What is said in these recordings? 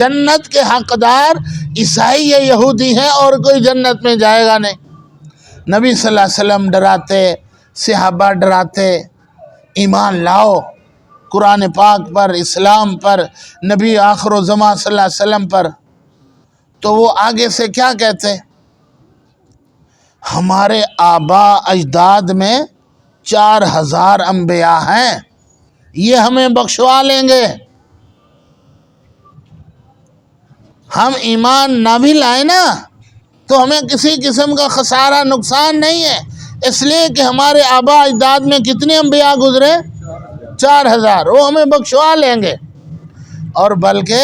جنت کے حقدار عیسائی یا یہودی ہیں اور کوئی جنت میں جائے گا نہیں۔ نبی صلی اللہ علیہ وسلم ڈراتے، صحابہ ڈراتے، ایمان لاؤ قرآن پاک پر، اسلام پر، نبی آخر الزمان صلی اللہ علیہ وسلم پر۔ تو وہ آگے سے کیا کہتے؟ ہمارے آبا اجداد میں 4000 انبیاء ہیں، یہ ہمیں بخشوا لیں گے۔ ہم ایمان نہ بھی لائیں نا تو ہمیں کسی قسم کا خسارہ نقصان نہیں ہے، اس لیے کہ ہمارے آبا اجداد میں کتنے انبیاء گزرے؟ 4000، وہ ہمیں بخشوا لیں گے۔ اور بلکہ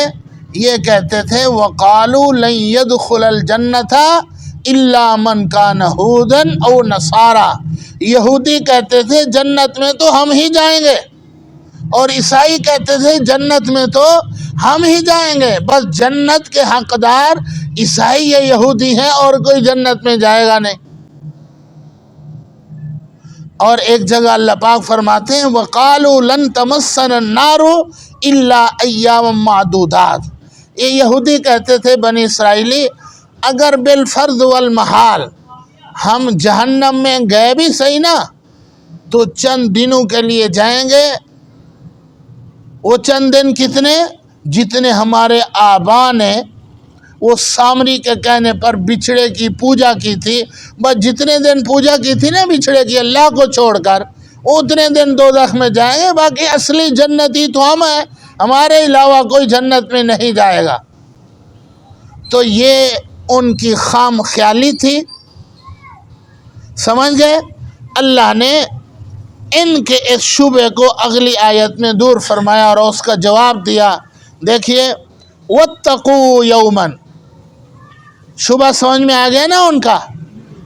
یہ کہتے تھے وَقَالُوا لَن يَدْخُلَ الْجَنَّةَ إِلَّا مَنْ كَانَ هُودًا أَوْ نَصَارَىٰ، یہودی کہتے تھے جنت میں تو ہم ہی جائیں گے، اور عیسائی کہتے تھے جنت میں تو ہم ہی جائیں گے، بس جنت کے حقدار عیسائی یا یہودی ہیں اور کوئی جنت میں جائے گا نہیں۔ اور ایک جگہ اللہ پاک فرماتے ہیں وَقَالُوا لَن تَمَسَّنَا النَّارُ إِلَّا أَيَّامًا مَّعْدُودَاتٍ، یہ یہودی کہتے تھے بنی اسرائیلی اگر بالفرض والمحال ہم جہنم میں گئے بھی صحیح نا تو چند دنوں کے لیے جائیں گے۔ وہ چند دن کتنے؟ جتنے ہمارے آبا نے وہ سامری کے کہنے پر بچھڑے کی پوجا کی تھی، بس جتنے دن پوجا کی تھی نا بچھڑے کی اللہ کو چھوڑ کر، اتنے دن دوزخ میں جائیں گے، باقی اصلی جنتی تو ہم ہیں، ہمارے علاوہ کوئی جنت میں نہیں جائے گا۔ تو یہ ان کی خام خیالی تھی، سمجھ گئے؟ اللہ نے ان کے اس شبہ کو اگلی آیت میں دور فرمایا اور اس کا جواب دیا۔ دیکھیے وَاتَّقُوا يَوْمًا، شبہ سمجھ میں آ گیا نا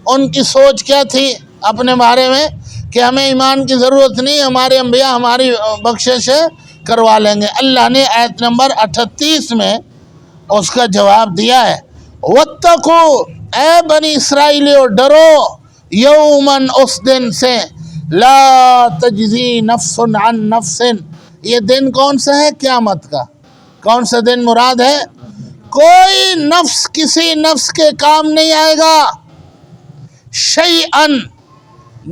ان کی سوچ کیا تھی اپنے بارے میں کہ ہمیں ایمان کی ضرورت نہیں، ہمارے انبیاء ہماری بخشش کروا لیں گے۔ اللہ نے آیت نمبر 38 میں اس کا جواب دیا ہے وَاتَّقُوا، اے بنی اسرائیلیو ڈرو، یوماً اس دن سے، لا تجزی نفس عن نفس، یہ دن کون سا ہے؟ قیامت کا۔ کون سا دن مراد ہے؟ کوئی نفس کسی نفس کے کام نہیں آئے گا، شیئن،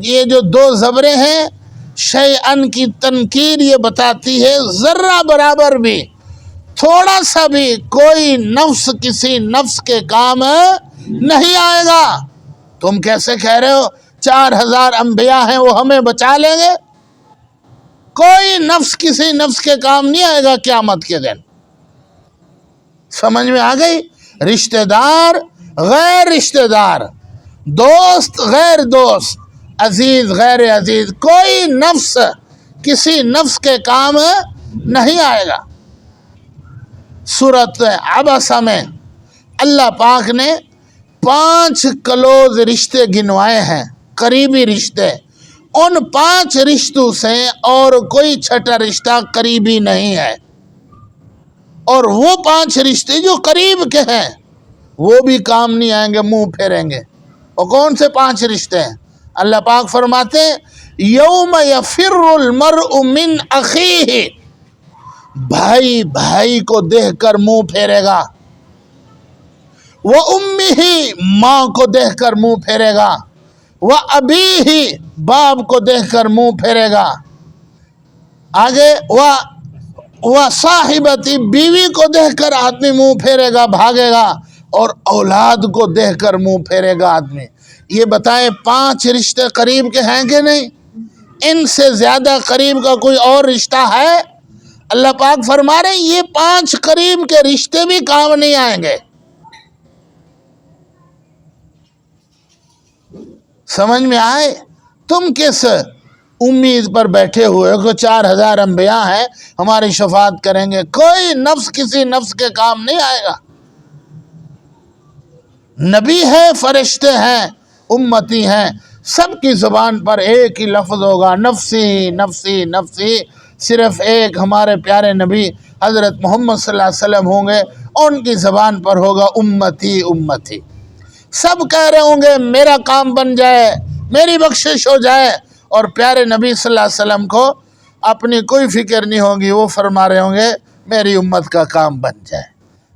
یہ جو دو زبریں ہیں، شیئن کی تنکیر یہ بتاتی ہے ذرہ برابر بھی، تھوڑا سا بھی کوئی نفس کسی نفس کے کام نہیں آئے گا۔ تم کیسے کہہ رہے ہو 4000 انبیاء ہیں وہ ہمیں بچا لیں گے؟ کوئی نفس کسی نفس کے کام نہیں آئے گا قیامت کے دن۔ سمجھ میں آ گئی؟ رشتہ دار غیر رشتہ دار، دوست غیر دوست، عزیز غیر عزیز، کوئی نفس کسی نفس کے کام نہیں آئے گا۔ سورۃ عبسہ میں اللہ پاک نے 5 کلوز رشتے گنوائے ہیں، قریبی رشتے، ان 5 رشتوں سے اور کوئی چھٹا رشتہ قریبی نہیں ہے، اور وہ 5 رشتے جو قریب کے ہیں وہ بھی کام نہیں آئیں گے، منہ پھیریں گے۔ اور کون سے 5 رشتے ہیں؟ اللہ پاک فرماتے ہیں یوم یفر المرء من اخیہ، بھائی بھائی کو دیکھ کر منہ پھیرے گا، وَأُمِّهِ، ماں کو دیکھ کر منہ پھیرے گا، وَأَبِيهِ، باپ کو دیکھ کر منہ پھیرے گا، آگے وَصَاحِبَتِهِ، بیوی کو دیکھ کر آدمی منہ پھیرے گا، بھاگے گا، اور اولاد کو دیکھ کر منہ پھیرے گا آدمی۔ یہ بتائیں 5 رشتے قریب کے ہیں کہ نہیں؟ ان سے زیادہ قریب کا کوئی اور رشتہ ہے؟ اللہ پاک فرما رہے ہیں یہ 5 قریب کے رشتے بھی کام نہیں آئیں گے۔ سمجھ میں آئے؟ تم کس امید پر بیٹھے ہوئے کہ 4000 انبیاء ہیں ہماری شفاعت کریں گے؟ کوئی نفس کسی نفس کے کام نہیں آئے گا۔ نبی ہے، فرشتے ہیں، امتی ہیں، سب کی زبان پر ایک ہی لفظ ہوگا، نفسی نفسی نفسی۔ صرف ایک ہمارے پیارے نبی حضرت محمد صلی اللہ علیہ وسلم ہوں گے، ان کی زبان پر ہوگا امتی امتی۔ سب کہہ رہے ہوں گے میرا کام بن جائے، میری بخشش ہو جائے، اور پیارے نبی صلی اللہ علیہ وسلم کو اپنی کوئی فکر نہیں ہوگی، وہ فرما رہے ہوں گے میری امت کا کام بن جائے۔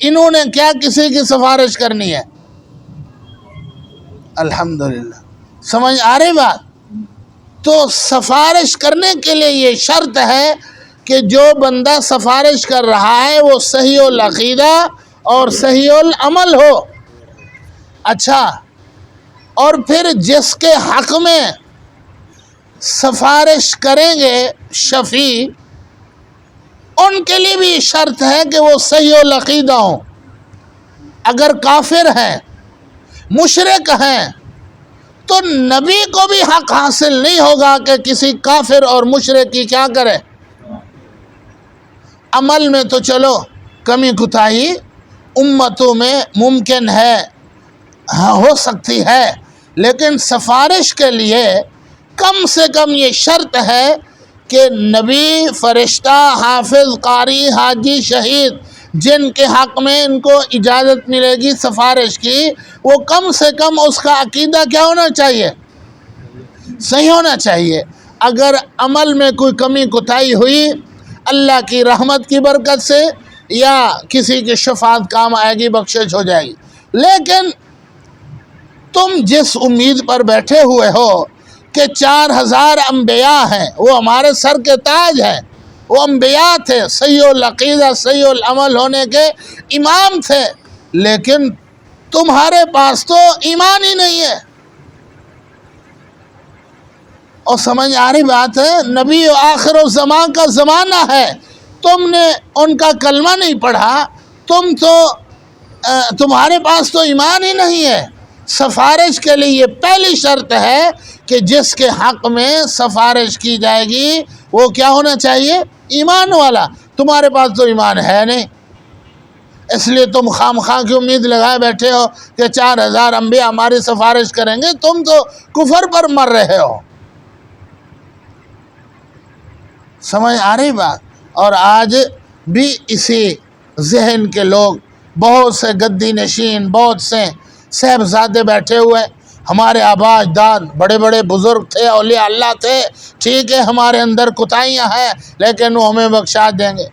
انہوں نے کیا کسی کی سفارش کرنی ہے؟ الحمدللہ، سمجھ آ رہی بات؟ تو سفارش کرنے کے لیے یہ شرط ہے کہ جو بندہ سفارش کر رہا ہے وہ صحیح العقیدہ اور صحیح العمل ہو۔ اچھا، اور پھر جس کے حق میں سفارش کریں گے شفیع، ان کے لیے بھی شرط ہے کہ وہ صحیح العقیدہ ہوں۔ اگر کافر ہیں، مشرک ہیں، تو نبی کو بھی حق حاصل نہیں ہوگا کہ کسی کافر اور مشرک کی کیا کرے؟ عمل میں تو چلو کمی کوتاہی امتوں میں ممکن ہے، ہو سکتی ہے، لیکن سفارش کے لیے کم سے کم یہ شرط ہے کہ نبی، فرشتہ، حافظ، قاری، حاجی، شہید، جن کے حق میں ان کو اجازت ملے گی سفارش کی، وہ کم سے کم اس کا عقیدہ کیا ہونا چاہیے؟ صحیح ہونا چاہیے۔ اگر عمل میں کوئی کمی کوتاہی ہوئی اللہ کی رحمت کی برکت سے یا کسی کی شفاعت کام آئے گی، بخشش ہو جائے گی، لیکن تم جس امید پر بیٹھے ہوئے ہو کہ 4000 انبیاء ہیں، وہ ہمارے سر کے تاج ہیں، وہ انبیاء تھے، صحیح العقیدہ صحیح العمل ہونے کے امام تھے، لیکن تمہارے پاس تو ایمان ہی نہیں ہے۔ اور سمجھ آ رہی بات ہے؟ نبی آخر الزمان کا زمانہ ہے، تم نے ان کا کلمہ نہیں پڑھا، تمہارے پاس تو ایمان ہی نہیں ہے۔ سفارش کے لیے یہ پہلی شرط ہے کہ جس کے حق میں سفارش کی جائے گی وہ کیا ہونا چاہیے؟ ایمان والا۔ تمہارے پاس تو ایمان ہے نہیں، اس لیے تم خواہ کی امید لگائے بیٹھے ہو کہ 4000 انبیاء ہماری سفارش کریں گے، تم تو کفر پر مر رہے ہو۔ سمجھ آ رہی بات؟ اور آج بھی اسی ذہن کے لوگ، بہت سے گدی نشین، بہت سے صاحبزادے بیٹھے ہوئے، ہمارے آبا اجداد بڑے بڑے بزرگ تھے، اولیاء اللہ تھے، ٹھیک ہے ہمارے اندر کوتاہیاں ہیں لیکن وہ ہمیں بخشا دیں گے۔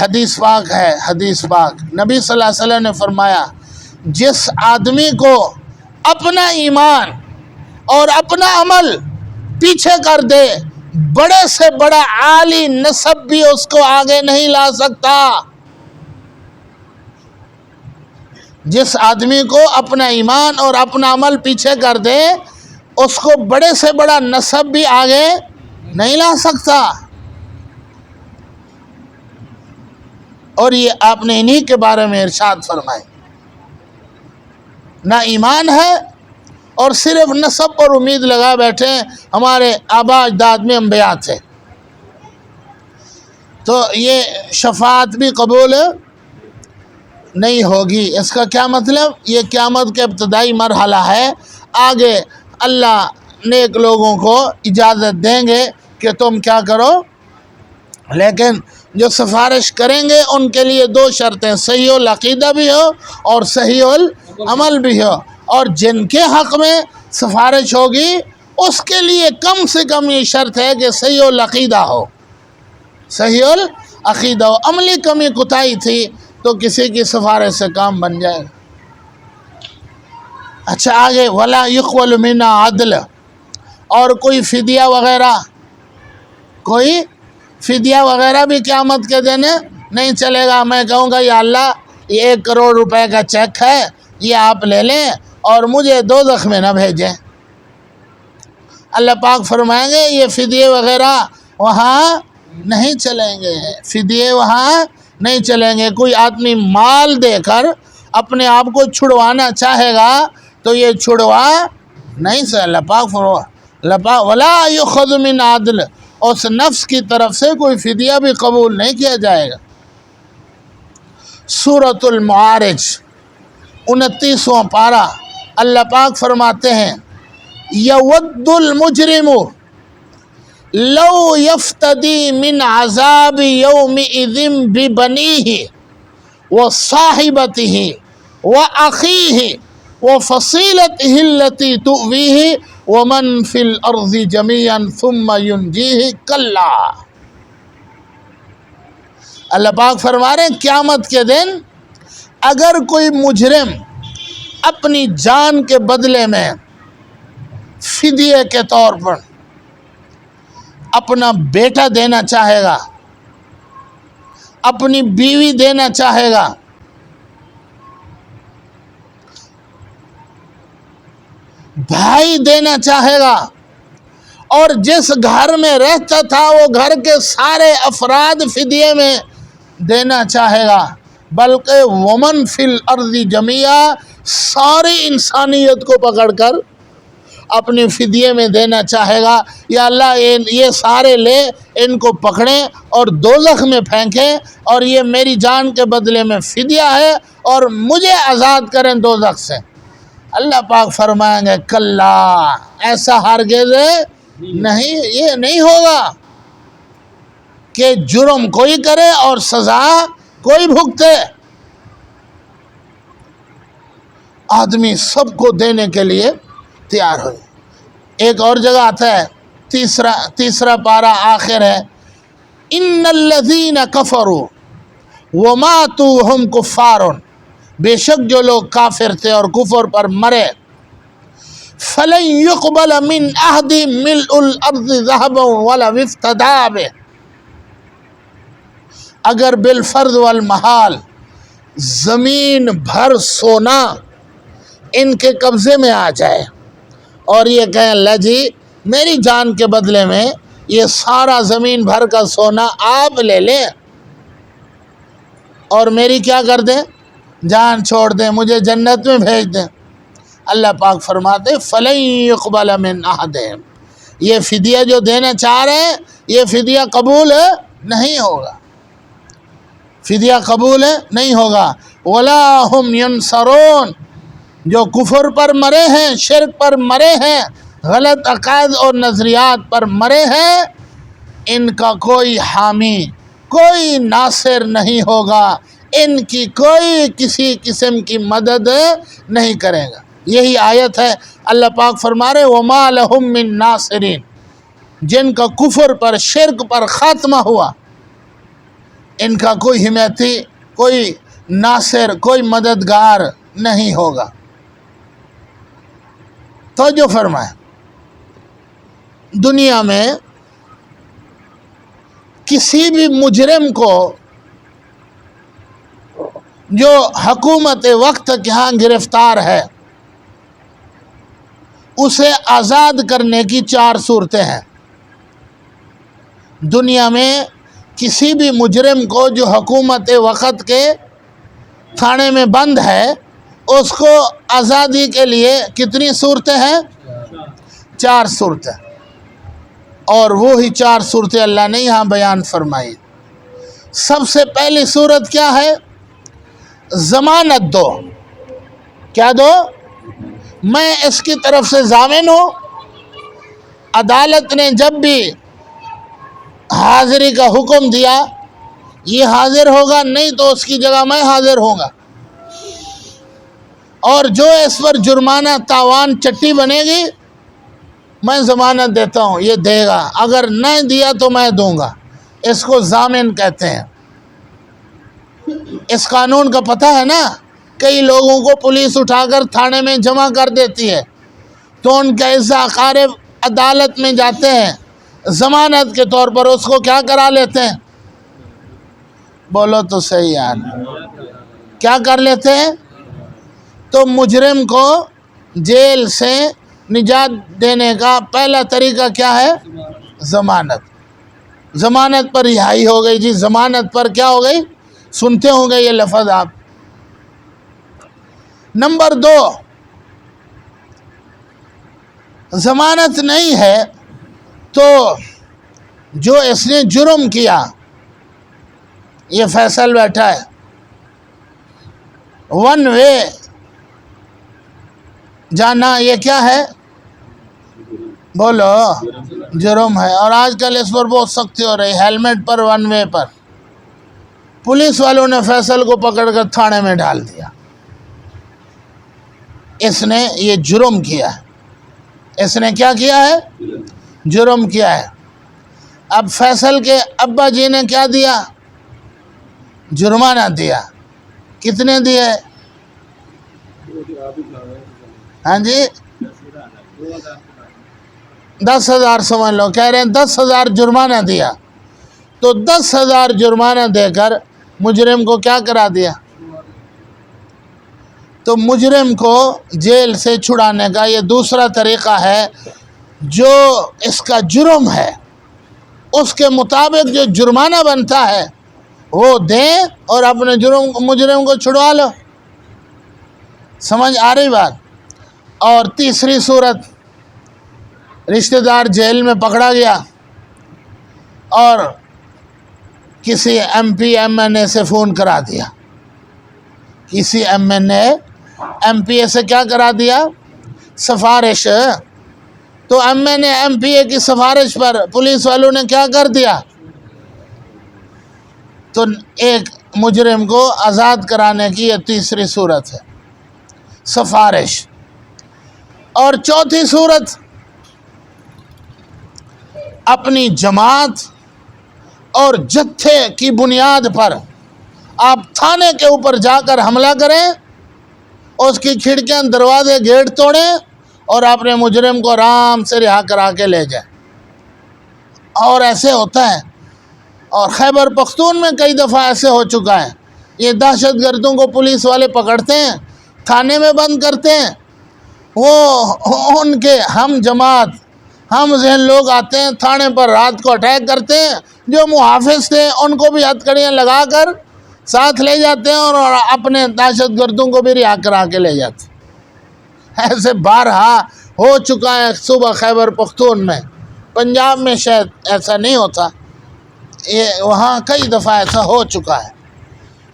حدیث پاک ہے، حدیث پاک نبی صلی اللہ علیہ وسلم نے فرمایا، جس آدمی کو اپنا ایمان اور اپنا عمل پیچھے کر دے، بڑے سے بڑا عالی نسب بھی اس کو آگے نہیں لا سکتا۔ جس آدمی کو اپنا ایمان اور اپنا عمل پیچھے کر دے، اس کو بڑے سے بڑا نسب بھی آگے نہیں لا سکتا۔ اور یہ آپ نے انہی کے بارے میں ارشاد فرمائے، نہ ایمان ہے اور صرف نسب پر امید لگا بیٹھے، ہمارے آبا اجداد میں انبیاء تھے، تو یہ شفاعت بھی قبول نہیں ہوگی۔ اس کا کیا مطلب؟ یہ قیامت کے ابتدائی مرحلہ ہے، آگے اللہ نیک لوگوں کو اجازت دیں گے کہ تم کیا کرو، لیکن جو سفارش کریں گے ان کے لیے 2 شرطیں، صحیح العقیدہ بھی ہو اور صحیح العمل بھی ہو، اور جن کے حق میں سفارش ہوگی اس کے لیے کم سے کم یہ شرط ہے کہ صحیح العقیدہ ہو، صحیح العقیدہ ہو۔ عملی کمی کوتاہی تھی تو کسی کی سفارش سے کام بن جائے گا۔ اچھا آگے، وَلَا يُقْبَلُ مِنْهَا عَدْلٌ، اور کوئی فدیہ وغیرہ، کوئی فدیہ وغیرہ بھی قیامت کے دن نہیں چلے گا۔ میں کہوں گا یا اللہ یہ 1 کروڑ روپے کا چیک ہے، یہ آپ لے لیں اور مجھے دوزخ میں نہ بھیجیں۔ اللہ پاک فرمائیں گے یہ فدیے وغیرہ وہاں نہیں چلیں گے، فدیے وہاں نہیں چلیں گے۔ کوئی آدمی مال دے کر اپنے آپ کو چھڑوانا چاہے گا تو یہ چھڑوا نہیں سے، اللہ پاک فرمائے وَلَا يُؤْخَذُ مِنْ عَدْلٍ، اس نفس کی طرف سے کوئی فدیہ بھی قبول نہیں کیا جائے گا۔ سورۃ المعارج 29واں پارہ، اللہ پاک فرماتے ہیں، یود المجرم لو یفتدی من عذاب یومئذ ببنیہ وصاحبتہ واخیہ وفصیلتہ التی تؤویہ ومن فی الارض جمیعا ثم ینجیہ کلا۔ اللہ پاک فرما رہے ہیں قیامت کے دن اگر کوئی مجرم اپنی جان کے بدلے میں فدیے کے طور پر اپنا بیٹا دینا چاہے گا، اپنی بیوی دینا چاہے گا، بھائی دینا چاہے گا، اور جس گھر میں رہتا تھا وہ گھر کے سارے افراد فدیے میں دینا چاہے گا، بلکہ ومن فی الارض جمیعا، ساری انسانیت کو پکڑ کر اپنے فدیے میں دینا چاہے گا، یا اللہ یہ سارے لے ان کو پکڑیں اور دوزخ میں پھینکیں، اور یہ میری جان کے بدلے میں فدیہ ہے اور مجھے آزاد کریں دوزخ سے۔ اللہ پاک فرمائیں گے کلا، ایسا ہرگز نہیں، یہ نہیں ہوگا کہ جرم کوئی کرے اور سزا کوئی بھگتے۔ آدمی سب کو دینے کے لیے تیار ہو۔ ایک اور جگہ آتا ہے، تیسرا پارہ آخر ہے، ان الذین کفروا وماتوا وهم کفار، بے شک جو لوگ کافر تھے اور کفر پر مرے، فلن يقبل من احدهم ملء الارض ذهبا ولو افتدى به، اگر بالفرض والمحال زمین بھر سونا ان کے قبضے میں آ جائے اور یہ کہیں اللہ جی میری جان کے بدلے میں یہ سارا زمین بھر کا سونا آپ لے لیں اور میری کیا کر دیں، جان چھوڑ دیں، مجھے جنت میں بھیج دیں، اللہ پاک فرماتے فلن يقبل من احدهم، یہ فدیہ جو دینا چاہ رہے ہیں یہ فدیہ قبول نہیں ہوگا، فدیہ قبول نہیں ہوگا، ولا هم ينصرون، جو کفر پر مرے ہیں، شرک پر مرے ہیں، غلط عقائد اور نظریات پر مرے ہیں، ان کا کوئی حامی، کوئی ناصر نہیں ہوگا، ان کی کوئی کسی قسم کی مدد نہیں کرے گا۔ یہی آیت ہے، اللہ پاک فرما رہے وما لهم من ناصرین، جن کا کفر پر شرک پر خاتمہ ہوا ان کا کوئی حمایتی، کوئی ناصر، کوئی مددگار نہیں ہوگا۔ تو جو فرمائے دنیا میں کسی بھی مجرم کو جو حکومت وقت کے ہاں گرفتار ہے اسے آزاد کرنے کی 4 صورتیں ہیں۔ دنیا میں کسی بھی مجرم کو جو حکومت وقت کے تھانے میں بند ہے اس کو آزادی کے لیے کتنی صورتیں ہیں؟ 4 صورتیں، اور وہی 4 صورتیں اللہ نے یہاں بیان فرمائی۔ سب سے پہلی صورت کیا ہے؟ ضمانت دو۔ کیا دو؟ میں اس کی طرف سے ضامن ہوں، عدالت نے جب بھی حاضری کا حکم دیا یہ حاضر ہوگا، نہیں تو اس کی جگہ میں حاضر ہوں گا، اور جو اس پر جرمانہ تاوان چٹی بنے گی میں ضمانت دیتا ہوں یہ دے گا، اگر نہیں دیا تو میں دوں گا، اس کو ضامن کہتے ہیں۔ اس قانون کا پتہ ہے نا، کئی لوگوں کو پولیس اٹھا کر تھانے میں جمع کر دیتی ہے تو ان کے اعضاء اقارب عدالت میں جاتے ہیں، ضمانت کے طور پر اس کو کیا کرا لیتے ہیں؟ بولو تو صحیح یار، کیا کر لیتے ہیں؟ تو مجرم کو جیل سے نجات دینے کا پہلا طریقہ کیا ہے؟ ضمانت۔ ضمانت پر رہائی ہو گئی جی، ضمانت پر کیا ہو گئی؟ سنتے ہوں گے یہ لفظ آپ۔ نمبر 2، ضمانت نہیں ہے تو جو اس نے جرم کیا یہ فیصل بیٹھا ہے، 1 وے جانا، یہ کیا ہے؟ بولو، جرم ہے، اور آج کل اس پر بہت سختی ہو رہی، ہیلمٹ پر 1 وے پر۔ پولیس والوں نے فیصل کو پکڑ کر تھانے میں ڈال دیا، اس نے یہ جرم کیا ہے، اس نے کیا کیا ہے؟ جرم کیا ہے۔ اب فیصل کے ابا جی نے کیا دیا؟ جرمانہ دیا. کتنے دیے؟ ہاں جی 10,000 سمجھ لو. کہہ رہے ہیں 10,000 جرمانہ دیا. تو 10,000 جرمانہ دے کر مجرم کو کیا کرا دیا؟ تو مجرم کو جیل سے چھڑانے کا یہ دوسرا طریقہ ہے. جو اس کا جرم ہے اس کے مطابق جو جرمانہ بنتا ہے وہ دیں اور اپنے مجرم کو چھڑوا لو. سمجھ آ رہی بات؟ اور تیسری صورت، رشتہ دار جیل میں پکڑا گیا اور کسی M P M N A سے فون کرا دیا. کسی M N A M P A سے کیا کرا دیا؟ سفارش. تو M N A M P A کی سفارش پر پولیس والوں نے کیا کر دیا؟ تو ایک مجرم کو آزاد کرانے کی یہ تیسری صورت ہے، سفارش. اور چوتھی صورت، اپنی جماعت اور جتھے کی بنیاد پر آپ تھانے کے اوپر جا کر حملہ کریں، اس کی کھڑکیاں دروازے گیٹ توڑیں اور اپنے مجرم کو آرام سے رہا کرا کے لے جائیں. اور ایسے ہوتا ہے. اور خیبر پختون میں کئی دفعہ ایسے ہو چکا ہے. یہ دہشت گردوں کو پولیس والے پکڑتے ہیں، تھانے میں بند کرتے ہیں. وہ ان کے ہم جماعت ہم ذہن لوگ آتے ہیں تھانے پر، رات کو اٹیک کرتے ہیں. جو محافظ تھے ان کو بھی ہتھکڑیاں لگا کر ساتھ لے جاتے ہیں اور اپنے دہشت گردوں کو بھی رہا کرا کے لے جاتے ہیں. ایسے بارہا ہو چکا ہے صوبہ خیبر پختون میں. پنجاب میں شاید ایسا نہیں ہوتا، یہ وہاں کئی دفعہ ایسا ہو چکا ہے.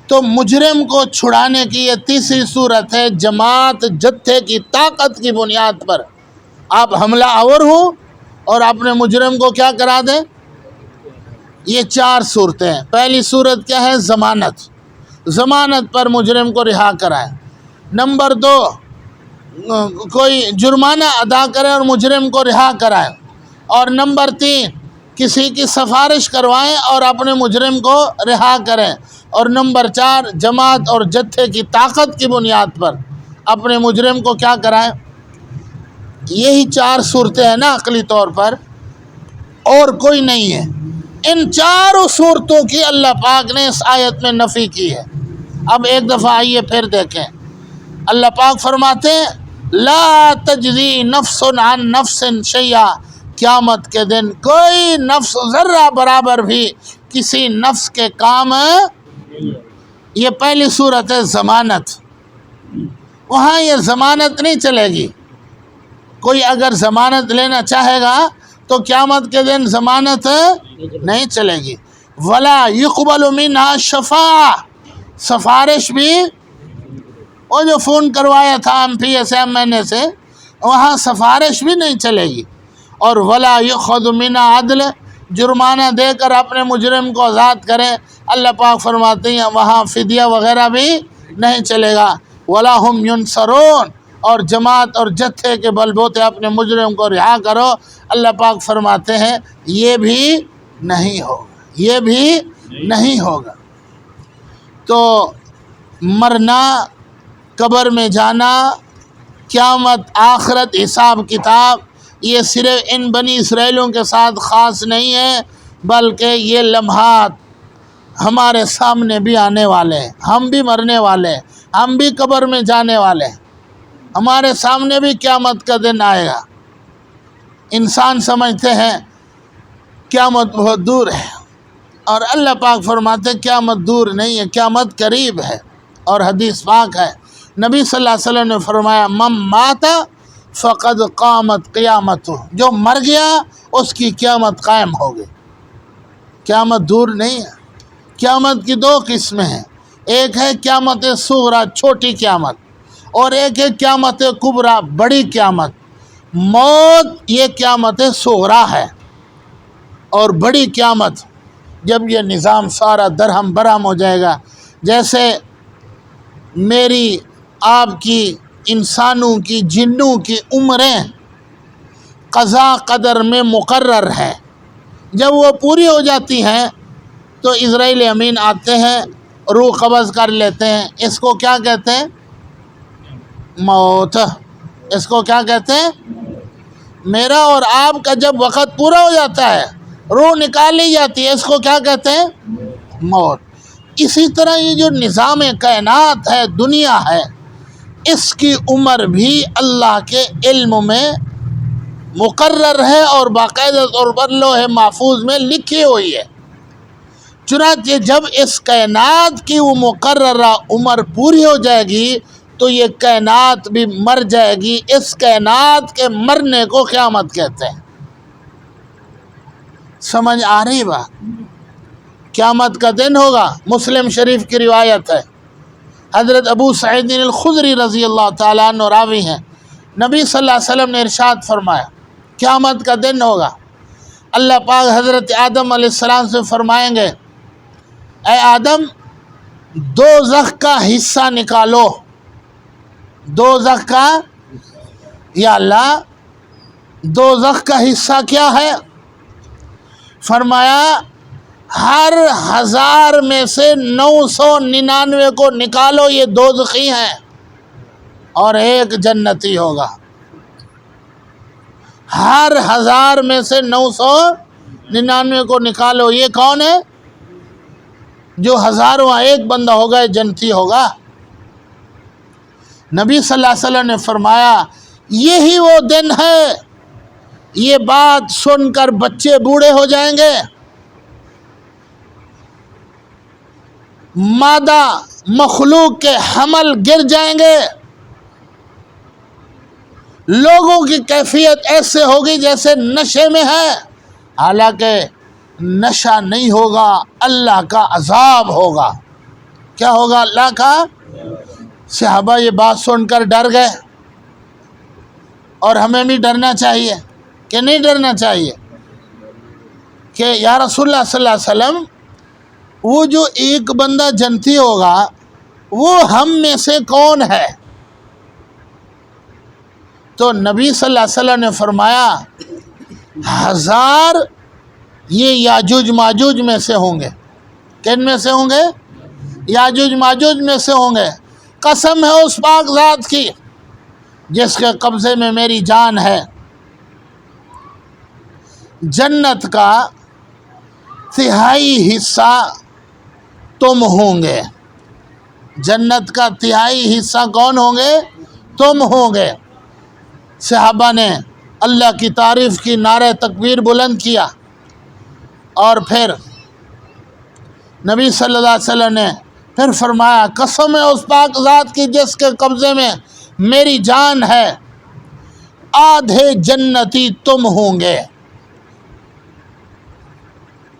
تو مجرم کو چھڑانے کی یہ تیسری صورت ہے، جماعت جتھے کی طاقت کی بنیاد پر آپ حملہ آور ہوں اور اپنے مجرم کو کیا کرا دیں. یہ 4 صورتیں ہیں. پہلی صورت کیا ہے؟ ضمانت. ضمانت پر مجرم کو رہا کرائے. نمبر 2، کوئی جرمانہ ادا کرے اور مجرم کو رہا کرائے. اور نمبر 3، کسی کی سفارش کروائیں اور اپنے مجرم کو رہا کریں. اور نمبر 4، جماعت اور جتھے کی طاقت کی بنیاد پر اپنے مجرم کو کیا کرائیں. یہی 4 صورتیں ہیں نا عقلی طور پر، اور کوئی نہیں ہے. ان 4 صورتوں کی اللہ پاک نے اس آیت میں نفی کی ہے. اب ایک دفعہ آئیے پھر دیکھیں. اللہ پاک فرماتے ہیں لا تجزی نفس عن نفس شیئا. قیامت کے دن کوئی نفس ذرہ برابر بھی کسی نفس کے کام. یہ پہلی صورت ہے ضمانت. وہاں یہ ضمانت نہیں چلے گی. کوئی اگر ضمانت لینا چاہے گا تو قیامت کے دن ضمانت نہیں چلے گی. ولا يقبل منها شفاعہ. سفارش بھی، وہ جو فون کروایا تھا ایم پی اے سے ایم این اے سے، وہاں سفارش بھی نہیں چلے گی. اور ولا یؤخذ منها عدل. جرمانہ دے کر اپنے مجرم کو آزاد کریں. اللہ پاک فرماتے ہیں وہاں فدیہ وغیرہ بھی نہیں چلے گا. ولا هم ينصرون. اور جماعت اور جتھے کے بل بوتے اپنے مجرم کو رہا کرو. اللہ پاک فرماتے ہیں یہ بھی نہیں ہوگا، یہ بھی نہیں ہوگا. تو مرنا، قبر میں جانا، قیامت، آخرت، حساب کتاب، یہ صرف ان بنی اسرائیلوں کے ساتھ خاص نہیں ہے، بلکہ یہ لمحات ہمارے سامنے بھی آنے والے ہیں. ہم بھی مرنے والے ہیں، ہم بھی قبر میں جانے والے ہیں. ہمارے سامنے بھی قیامت کا دن آئے گا. انسان سمجھتے ہیں قیامت بہت دور ہے، اور اللہ پاک فرماتے ہیں قیامت دور نہیں ہے، قیامت قریب ہے. اور حدیث پاک ہے، نبی صلی اللہ علیہ وسلم نے فرمایا من مات فقد قامت قیامت. جو مر گیا اس کی قیامت قائم ہو گئی. قیامت دور نہیں ہے. قیامت کی 2 قسمیں ہیں. ایک ہے قیامت صغریٰ، چھوٹی قیامت، اور ایک ہے قیامت کبریٰ، بڑی قیامت. موت یہ قیامت صغریٰ ہے. اور بڑی قیامت جب یہ نظام سارا درہم برہم ہو جائے گا. جیسے میری آپ کی، انسانوں کی، جنوں کی عمریں قضا قدر میں مقرر ہیں، جب وہ پوری ہو جاتی ہیں تو اسرائیل امین آتے ہیں روح قبض کر لیتے ہیں، اس کو کیا کہتے ہیں؟ موت۔ اس کو کیا کہتے ہیں؟ میرا اور آپ کا جب وقت پورا ہو جاتا ہے، روح نکال لی جاتی ہے، اس کو کیا کہتے ہیں؟ موت۔ اسی طرح یہ جو نظام کائنات ہے، دنیا ہے، اس کی عمر بھی اللہ کے علم میں مقرر ہے اور باقاعدہ طور پر لوح محفوظ میں لکھی ہوئی ہے۔ چنانچہ جب اس کائنات کی وہ مقررہ عمر پوری ہو جائے گی تو یہ کائنات بھی مر جائے گی۔ اس کائنات کے مرنے کو قیامت کہتے ہیں۔ سمجھ آ رہی بات؟ قیامت کا دن ہوگا۔ مسلم شریف کی روایت ہے، حضرت ابو سعید الخدری رضی اللہ تعالیٰ عنہ راوی ہیں، نبی صلی اللہ علیہ وسلم نے ارشاد فرمایا قیامت کا دن ہوگا، اللہ پاک حضرت آدم علیہ السلام سے فرمائیں گے اے آدم دوزخ کا حصہ نکالو۔ دوزخ کا، یا اللہ دوزخ کا حصہ کیا ہے؟ فرمایا ہر 1000 میں سے 999 کو نکالو، یہ دوزخی ہیں، اور ایک جنتی ہوگا۔ ہر 1000 میں سے 999 کو نکالو، یہ کون ہے؟ جو 1000واں ایک بندہ ہوگا، یہ جنتی ہوگا۔ نبی صلی اللہ علیہ وسلم نے فرمایا یہی وہ دن ہے، یہ بات سن کر بچے بوڑھے ہو جائیں گے، مادہ مخلوق کے حمل گر جائیں گے، لوگوں کی کیفیت ایسے ہوگی جیسے نشے میں ہے، حالانکہ نشہ نہیں ہوگا، اللہ کا عذاب ہوگا۔ کیا ہوگا؟ اللہ کا۔ صحابہ یہ بات سن کر ڈر گئے، اور ہمیں بھی ڈرنا چاہیے کہ نہیں ڈرنا چاہیے؟ کہ یا رسول اللہ صلی اللہ علیہ وسلم وہ جو ایک بندہ جنتی ہوگا وہ ہم میں سے کون ہے؟ تو نبی صلی اللہ علیہ وسلم نے فرمایا 1000 یہ یاجوج ماجوج میں سے ہوں گے۔ کن میں سے ہوں گے؟ یاجوج ماجوج میں سے ہوں گے۔ قسم ہے اس پاک ذات کی جس کے قبضے میں میری جان ہے، جنت کا 1/3 حصہ تم ہوں گے۔ جنت کا 1/3 حصہ کون ہوں گے؟ تم ہوں گے۔ صحابہ نے اللہ کی تعریف کی، نعرہ تکبیر بلند کیا، اور پھر نبی صلی اللہ علیہ وسلم نے پھر فرمایا قسم ہے اس پاک ذات کی جس کے قبضے میں میری جان ہے، آدھے جنتی تم ہوں گے۔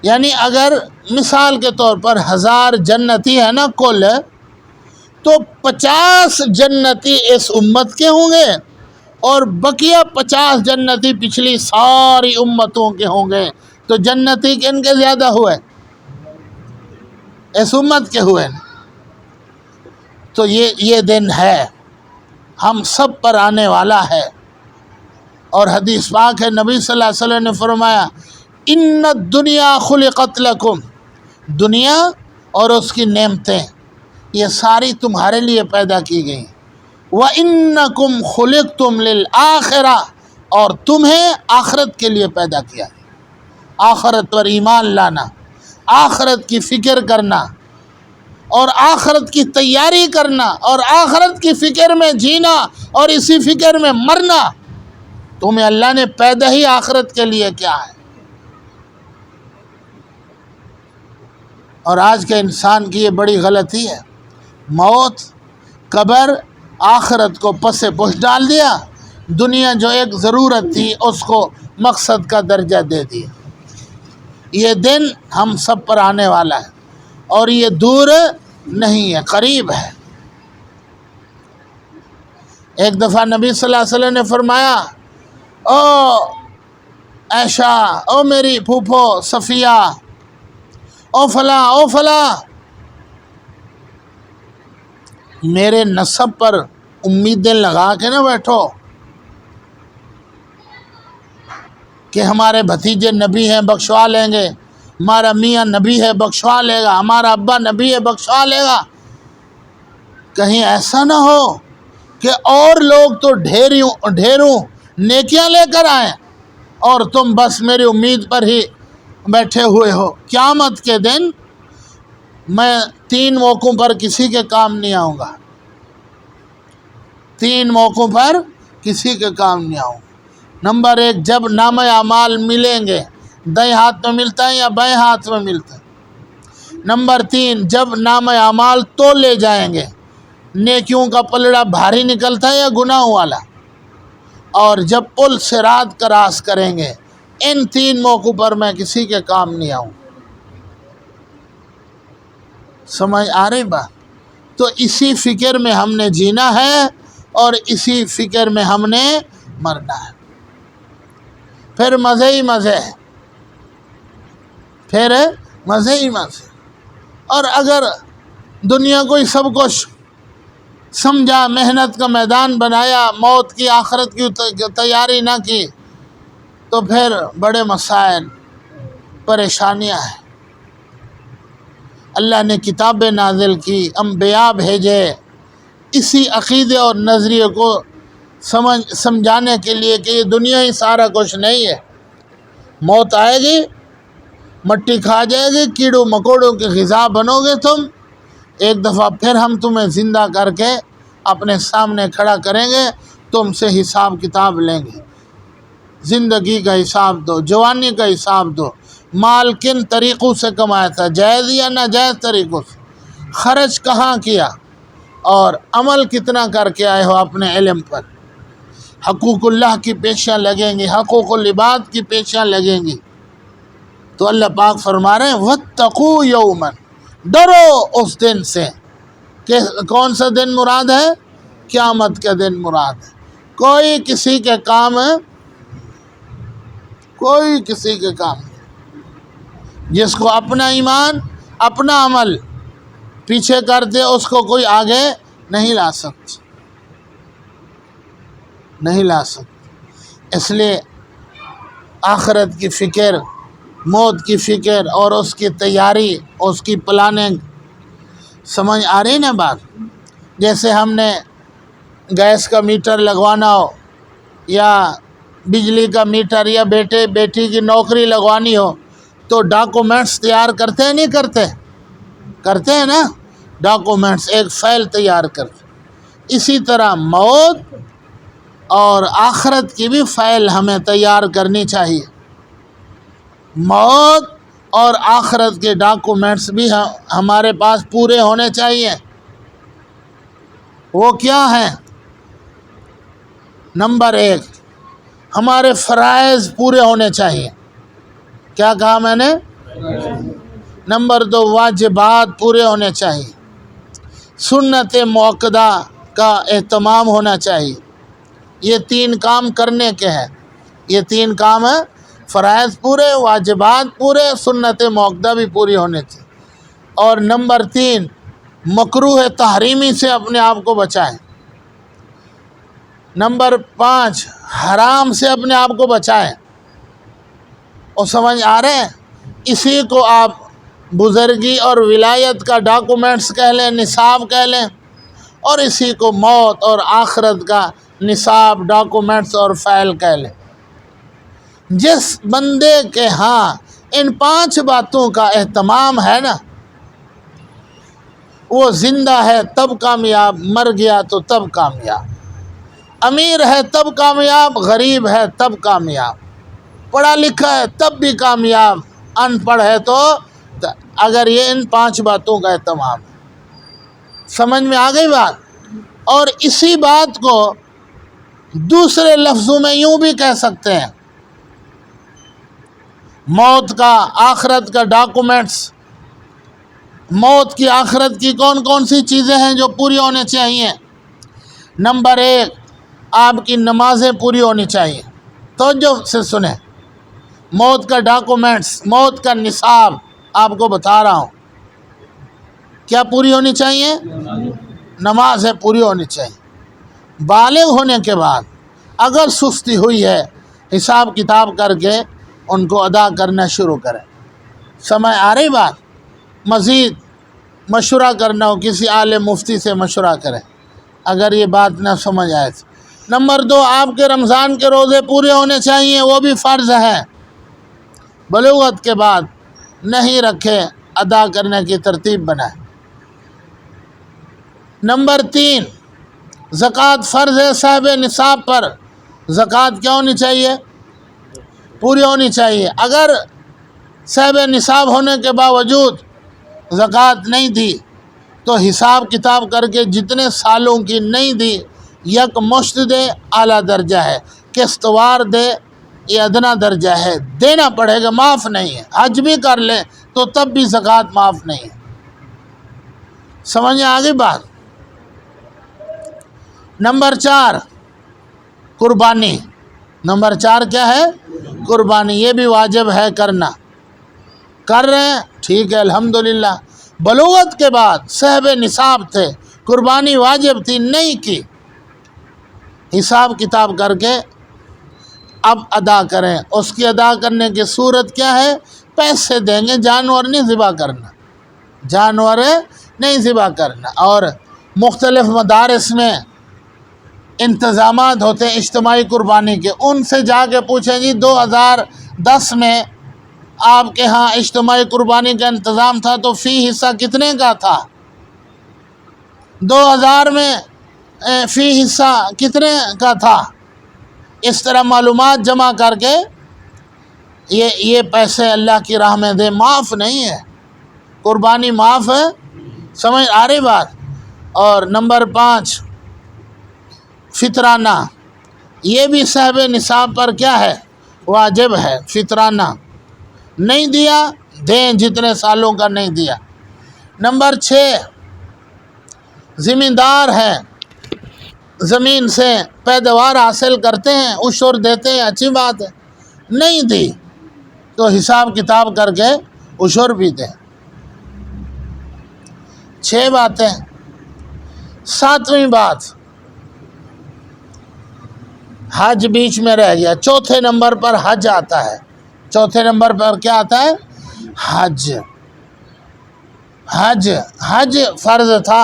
یعنی اگر مثال کے طور پر 1000 جنتی ہے نا کل، تو 50 جنتی اس امت کے ہوں گے، اور بقیہ 50 جنتی پچھلی ساری امتوں کے ہوں گے۔ تو جنتی کن کے زیادہ ہوئے؟ اس امت کے ہوئے۔ تو یہ دن ہے، ہم سب پر آنے والا ہے، اور حدیث پاک ہے، نبی صلی اللہ علیہ وسلم نے فرمایا ان الدنیا خلقت لکم، دنیا اور اس کی نعمتیں یہ ساری تمہارے لیے پیدا کی گئیں، وَإِنَّكُمْ خُلِقْتُمْ لِلْآخِرَةِ، اور تمہیں آخرت کے لیے پیدا کیا ہے۔ آخرت پر ایمان لانا، آخرت کی فکر کرنا، اور آخرت کی تیاری کرنا، اور آخرت کی فکر میں جینا، اور اسی فکر میں مرنا، تمہیں اللہ نے پیدا ہی آخرت کے لیے کیا ہے۔ اور آج کے انسان کی یہ بڑی غلطی ہے، موت، قبر، آخرت کو پس پش ڈال دیا، دنیا جو ایک ضرورت تھی اس کو مقصد کا درجہ دے دیا۔ یہ دن ہم سب پر آنے والا ہے، اور یہ دور نہیں ہے، قریب ہے۔ ایک دفعہ نبی صلی اللہ علیہ وسلم نے فرمایا او عائشہ، او میری پھوپھو صفیہ، او فلاں او فلاں، میرے نسب پر امیدیں لگا کے نہ بیٹھو کہ ہمارے بھتیجے نبی ہیں بخشوا لیں گے، ہمارا میاں نبی ہے بخشوا لے گا، ہمارا ابا نبی ہے بخشوا لے گا۔ کہیں ایسا نہ ہو کہ اور لوگ تو ڈھیروں نیکیاں لے کر آئیں اور تم بس میری امید پر ہی بیٹھے ہوئے ہو۔ قیامت کے دن میں 3 موقعوں پر کسی کے کام نہیں آؤں گا، 3 موقعوں پر کسی کے کام نہیں آؤں گا۔ نمبر 1، جب نامہ اعمال ملیں گے، دائیں ہاتھ میں ملتا ہے یا بائیں ہاتھ میں ملتا ہے۔ نمبر 3، جب نامہ اعمال تولے جائیں گے، نیکیوں کا پلڑا بھاری نکلتا ہے یا گناہوں والا۔ اور جب پل صراط کراس کریں گے، ان 3 موقعوں پر میں کسی کے کام نہیں آؤں۔ سمجھ آ رہی بات؟ تو اسی فکر میں ہم نے جینا ہے اور اسی فکر میں ہم نے مرنا ہے۔ پھر مزے ہی مزے، پھر مزے ہی مزے۔ اور اگر دنیا کو ہی سب کچھ سمجھا، محنت کا میدان بنایا، موت کی آخرت کی تیاری نہ کی، تو پھر بڑے مسائل پریشانیاں ہیں۔ اللہ نے کتابیں نازل کی، انبیاء بھیجے، اسی عقیدے اور نظریے کو سمجھانے کے لیے کہ یہ دنیا ہی سارا کچھ نہیں ہے۔ موت آئے گی، مٹی کھا جائے گی، کیڑوں مکوڑوں کی غذا بنو گے تم، ایک دفعہ پھر ہم تمہیں زندہ کر کے اپنے سامنے کھڑا کریں گے، تم سے حساب کتاب لیں گے۔ زندگی کا حساب دو، جوانی کا حساب دو، مال کن طریقوں سے کمایا تھا، جائز یا ناجائز طریقوں سے، خرچ کہاں کیا، اور عمل کتنا کر کے آئے ہو اپنے علم پر۔ حقوق اللہ کی پیشیاں لگیں گی، حقوق العباد کی پیشیاں لگیں گی۔ تو اللہ پاک فرما رہے ہیں وَاتَّقُوا يَوْمًا، ڈرو اس دن سے۔ کہ کون سا دن مراد ہے؟ قیامت کا دن مراد ہے۔ کوئی کسی کے کام نہیں۔ جس کو اپنا ایمان، اپنا عمل پیچھے کر دے، اس کو کوئی آگے نہیں لا سکتا۔ اس لیے آخرت کی فکر، موت کی فکر اور اس کی تیاری، اس کی پلاننگ، سمجھ آ رہی نا بات؟ جیسے ہم نے گیس کا میٹر لگوانا ہو یا بجلی کا میٹر یا بیٹی کی نوکری لگوانی ہو تو ڈاکومنٹس تیار کرتے ہیں نہیں کرتے ہیں نا، ڈاکومنٹس ایک فائل تیار کرتے۔ اسی طرح موت اور آخرت کی بھی فائل ہمیں تیار کرنی چاہیے۔ موت اور آخرت کے ڈاکومنٹس بھی ہمارے پاس پورے ہونے چاہیے۔ وہ کیا ہیں؟ نمبر 1، ہمارے فرائض پورے ہونے چاہیے۔ کیا کہا میں نے؟ نمبر 2، واجبات پورے ہونے چاہیے۔ سنت موقدہ کا اہتمام ہونا چاہیے۔ یہ 3 کام کرنے کے ہیں، یہ 3 کام ہیں، فرائض پورے، واجبات پورے، سنت موقدہ بھی پوری ہونے چاہیے۔ اور نمبر 3، مکروہ تحریمی سے اپنے آپ کو بچائیں۔ نمبر 5، حرام سے اپنے آپ کو بچائیں۔ اور سمجھ آ رہے ہیں؟ اسی کو آپ بزرگی اور ولایت کا ڈاکومنٹس کہہ لیں، نصاب کہہ لیں، اور اسی کو موت اور آخرت کا نصاب، ڈاکومنٹس اور فائل کہہ لیں۔ جس بندے کے ہاں ان 5 باتوں کا اہتمام ہے نا، وہ زندہ ہے تب کامیاب، مر گیا تو تب کامیاب۔ امیر ہے تب کامیاب، غریب ہے تب کامیاب، پڑھا لکھا ہے تب بھی کامیاب، ان پڑھ ہے تو، اگر یہ ان 5 باتوں کا اہتمام ہے۔ سمجھ میں آ گئی بات؟ اور اسی بات کو دوسرے لفظوں میں یوں بھی کہہ سکتے ہیں، موت کا، آخرت کا ڈاکومنٹس، موت کی، آخرت کی کون سی چیزیں ہیں جو پوری ہونی چاہیے؟ نمبر 1، آپ کی نمازیں پوری ہونی چاہیے۔ توجہ سے سنیں، موت کا ڈاکومنٹس، موت کا نصاب آپ کو بتا رہا ہوں، کیا پوری ہونی چاہیے؟ نمازیں پوری ہونی چاہیے۔ بالغ ہونے کے بعد اگر سستی ہوئی ہے، حساب کتاب کر کے ان کو ادا کرنا شروع کریں۔ سمجھ آ رہی بات؟ مزید مشورہ کرنا ہو کسی عالم مفتی سے مشورہ کریں اگر یہ بات نہ سمجھ آئے تو۔ نمبر 2، آپ کے رمضان کے روزے پورے ہونے چاہیے، وہ بھی فرض ہے، بلوغت کے بعد نہیں رکھے، ادا کرنے کی ترتیب بنائیں۔ نمبر 3، زکوٰۃ فرض ہے صاحب نصاب پر، زکوٰۃ کیا ہونی چاہیے؟ پوری ہونی چاہیے۔ اگر صاحب نصاب ہونے کے باوجود زکوٰۃ نہیں دی تو حساب کتاب کر کے جتنے سالوں کی نہیں دی یک مشت دے، اعلیٰ درجہ ہے، قسط وار دے، یہ ادنا درجہ ہے، دینا پڑے گا، معاف نہیں ہے۔ حج بھی کر لے تو تب بھی زکوٰۃ معاف نہیں ہے۔ سمجھ آگے بات؟ نمبر 4، قربانی۔ نمبر 4 کیا ہے؟ قربانی، یہ بھی واجب ہے کرنا۔ کر رہے ہیں، ٹھیک ہے الحمدللہ۔ بلوغت کے بعد صاحب نصاب تھے، قربانی واجب تھی، نہیں کی، حساب کتاب کر کے اب ادا کریں۔ اس کی ادا کرنے کی صورت کیا ہے؟ پیسے دیں گے، جانور نہیں ذبح کرنا، جانور نہیں ذبح کرنا۔ اور مختلف مدارس میں انتظامات ہوتے ہیں اجتماعی قربانی کے، ان سے جا کے پوچھیں جی 2010 میں آپ کے ہاں اجتماعی قربانی کا انتظام تھا تو فی حصہ کتنے کا تھا؟ 2000 میں فی حصہ کتنے کا تھا؟ اس طرح معلومات جمع کر کے یہ پیسے اللہ کی راہ میں دے، معاف نہیں ہے، قربانی معاف ہے۔ سمجھ آ رہی بات؟ اور نمبر 5، فطرانہ، یہ بھی صاحب نصاب پر کیا ہے؟ واجب ہے فطرانہ، نہیں دیا دیں جتنے سالوں کا نہیں دیا۔ نمبر 6، زمیندار ہے، زمین سے پیداوار حاصل کرتے ہیں، عشر دیتے ہیں، اچھی بات ہے، نہیں دی تو حساب کتاب کر کے عشر بھی دیں۔ 6 باتیں۔ 7ویں بات، حج بیچ میں رہ گیا، چوتھے نمبر پر حج آتا ہے۔ چوتھے نمبر پر کیا آتا ہے؟ حج۔ حج فرض تھا،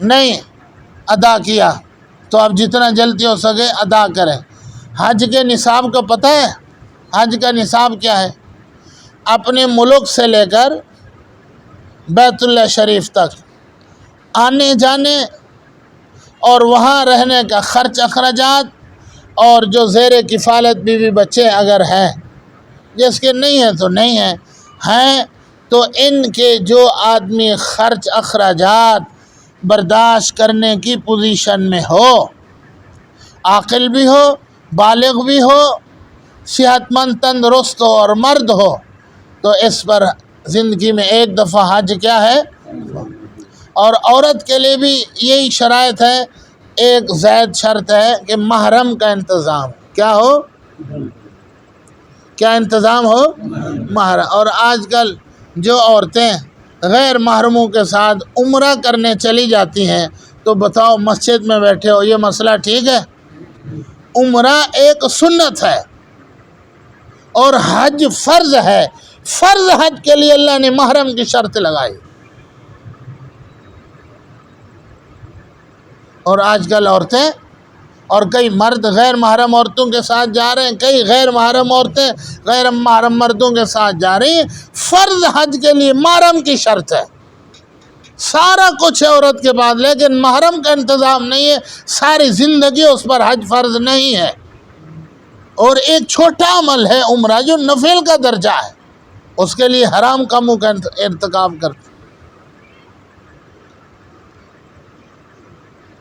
نہیں ادا کیا تو اب جتنا جلدی ہو سکے ادا کریں۔ حج کے نصاب کا پتہ ہے؟ حج کا نصاب کیا ہے؟ اپنے ملک سے لے کر بیت اللہ شریف تک آنے جانے اور وہاں رہنے کا خرچ اخراجات، اور جو زیر کفالت بیوی بچے اگر ہیں، جس کے نہیں ہیں تو نہیں ہیں تو ان کے جو آدمی خرچ اخراجات برداشت کرنے کی پوزیشن میں ہو، عاقل بھی ہو، بالغ بھی ہو، صحت مند تندرست ہو اور مرد ہو، تو اس پر زندگی میں ایک دفعہ حج کیا ہے؟ اور عورت کے لیے بھی یہی شرائط ہے، ایک زائد شرط ہے کہ محرم کا انتظام کیا ہو؟ کیا انتظام ہو؟ محرم۔ اور آج کل جو عورتیں غیر محرموں کے ساتھ عمرہ کرنے چلی جاتی ہیں تو بتاؤ، مسجد میں بیٹھے ہو، یہ مسئلہ ٹھیک ہے؟ عمرہ ایک سنت ہے اور حج فرض ہے۔ فرض حج کے لیے اللہ نے محرم کی شرط لگائی، اور آج کل عورتیں اور کئی مرد غیر محرم عورتوں کے ساتھ جا رہے ہیں، کئی غیر محرم عورتیں غیر محرم مردوں کے ساتھ جا رہی ہیں۔ فرض حج کے لیے محرم کی شرط ہے، سارا کچھ ہے عورت کے بعد، لیکن محرم کا انتظام نہیں ہے، ساری زندگی اس پر حج فرض نہیں ہے۔ اور ایک چھوٹا عمل ہے عمرہ جو نفل کا درجہ ہے، اس کے لیے حرام کاموں کا ارتکاب کرتے۔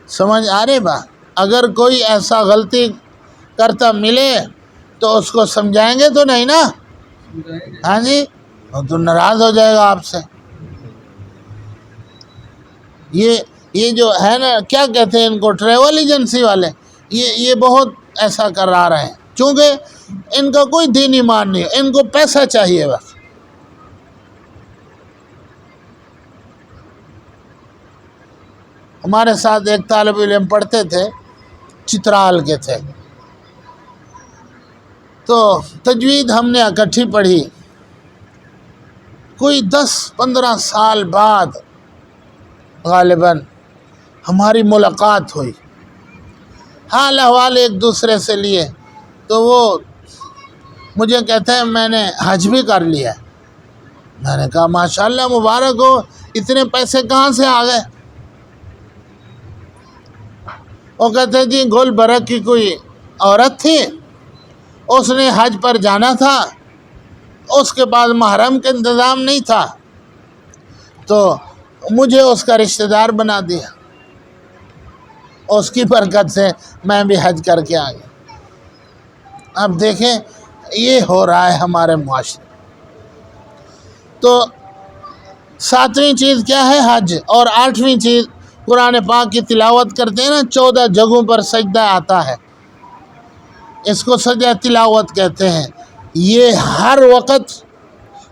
سمجھ آ رہی بات؟ اگر کوئی ایسا غلطی کرتا ملے تو اس کو سمجھائیں گے تو نہیں نا؟ ہاں جی، وہ تو ناراض ہو جائے گا آپ سے۔ یہ جو ہے نا، کیا کہتے ہیں ان کو، ٹریول ایجنسی والے، یہ بہت ایسا کرا رہے ہیں، چونکہ ان کا کوئی دین ایمان نہیں ہے، ان کو پیسہ چاہیے بس۔ ہمارے ساتھ ایک طالب علم پڑھتے تھے، چترال کے تھے، تو تجوید ہم نے اکٹھی پڑھی، کوئی 10-15 سال بعد غالباً ہماری ملاقات ہوئی، حال احوال ایک دوسرے سے لیے، تو وہ مجھے کہتے ہیں میں نے حج بھی کر لیا ہے۔ میں نے کہا ماشاءاللہ مبارک ہو، اتنے پیسے کہاں سے آ گئے؟ وہ کہتے ہیں جی گل برگ کی کوئی عورت تھی، اس نے حج پر جانا تھا، اس کے بعد محرم کا انتظام نہیں تھا تو مجھے اس کا رشتہ دار بنا دیا، اس کی برکت سے میں بھی حج کر کے آ گیا۔ اب دیکھیں یہ ہو رہا ہے ہمارے معاشرے۔ تو 7ویں چیز کیا ہے؟ حج۔ اور 8ویں چیز قرآن پاک کی تلاوت کرتے ہیں نا، 14 جگہوں پر سجدہ آتا ہے، اس کو سجدہ تلاوت کہتے ہیں۔ یہ ہر وقت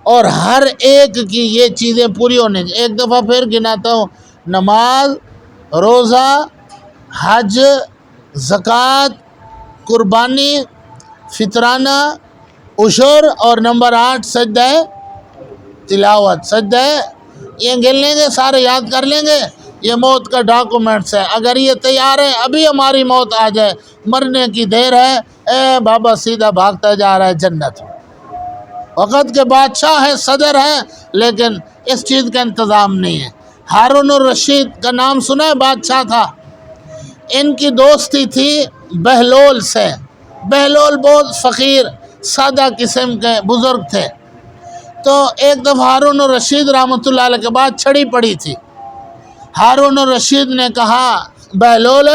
اور ہر ایک کی یہ چیزیں پوری ہونے چاہیے۔ ایک دفعہ پھر گناتا ہوں، نماز، روزہ، حج، زکوٰۃ، قربانی، فطرانہ، عشر، اور نمبر 8 سجدہ تلاوت۔ سجدہ یہ گن لیں گے، سارے یاد کر لیں گے، یہ موت کا ڈاکومنٹس ہے۔ اگر یہ تیار ہے ابھی ہماری موت آ جائے، مرنے کی دیر ہے، اے بابا سیدھا بھاگتا جا رہا ہے جنت۔ وقت کے بادشاہ ہے، صدر ہے، لیکن اس چیز کا انتظام نہیں ہے۔ ہارون الرشید کا نام سنا ہے؟ بادشاہ تھا، ان کی دوستی تھی بہلول سے۔ بہلول بہت فقیر سادہ قسم کے بزرگ تھے۔ تو ایک دفعہ ہارون الرشید رحمۃ اللہ علیہ کے بعد چھڑی پڑی تھی۔ ہارون الرشید نے کہا بہلول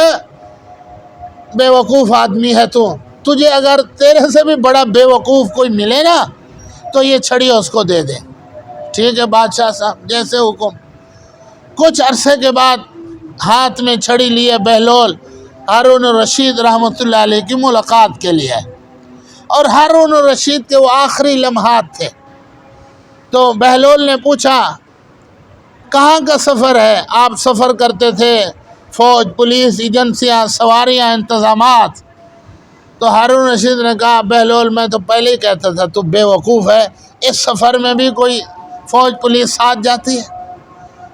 بے وقوف آدمی ہے تو، تجھے اگر تیرے سے بھی بڑا بے وقوف کوئی ملے نا تو یہ چھڑی اس کو دے دے۔ ٹھیک ہے بادشاہ صاحب، جیسے حکم۔ کچھ عرصے کے بعد ہاتھ میں چھڑی لیے بہلول ہارون الرشید رحمۃ اللہ علیہ کی ملاقات کے لیے، اور ہارون الرشید کے وہ آخری لمحات تھے۔ تو بہلول نے پوچھا کہاں کا سفر ہے؟ آپ سفر کرتے تھے، فوج، پولیس، ایجنسیاں، سواریاں، انتظامات۔ تو ہارون رشید نے کہا بہلول میں تو پہلے ہی کہتا تھا تو بے وقوف ہے، اس سفر میں بھی کوئی فوج پولیس ساتھ جاتی ہے؟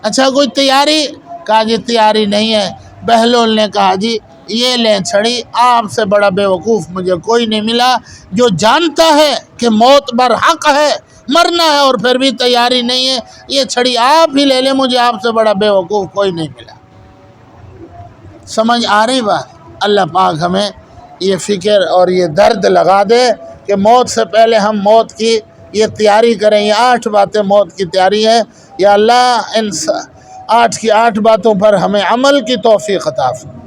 اچھا کوئی تیاری؟ کہا جی تیاری نہیں ہے۔ بہلول نے کہا جی یہ لیں چھڑی، آپ سے بڑا بے وقوف مجھے کوئی نہیں ملا جو جانتا ہے کہ موت برحق ہے، مرنا ہے، اور پھر بھی تیاری نہیں ہے۔ یہ چھڑی آپ ہی لے لیں، مجھے آپ سے بڑا بے وقوف کوئی نہیں ملا۔ سمجھ آ رہی بات؟ اللہ پاک ہمیں یہ فکر اور یہ درد لگا دے کہ موت سے پہلے ہم موت کی یہ تیاری کریں۔ یہ 8 باتیں موت کی تیاری ہے۔ یا اللہ ان 8 کی 8 باتوں پر ہمیں عمل کی توفیق عطا فرما۔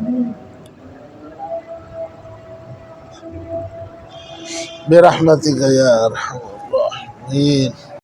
برحمتک یا ارحم الراحمین۔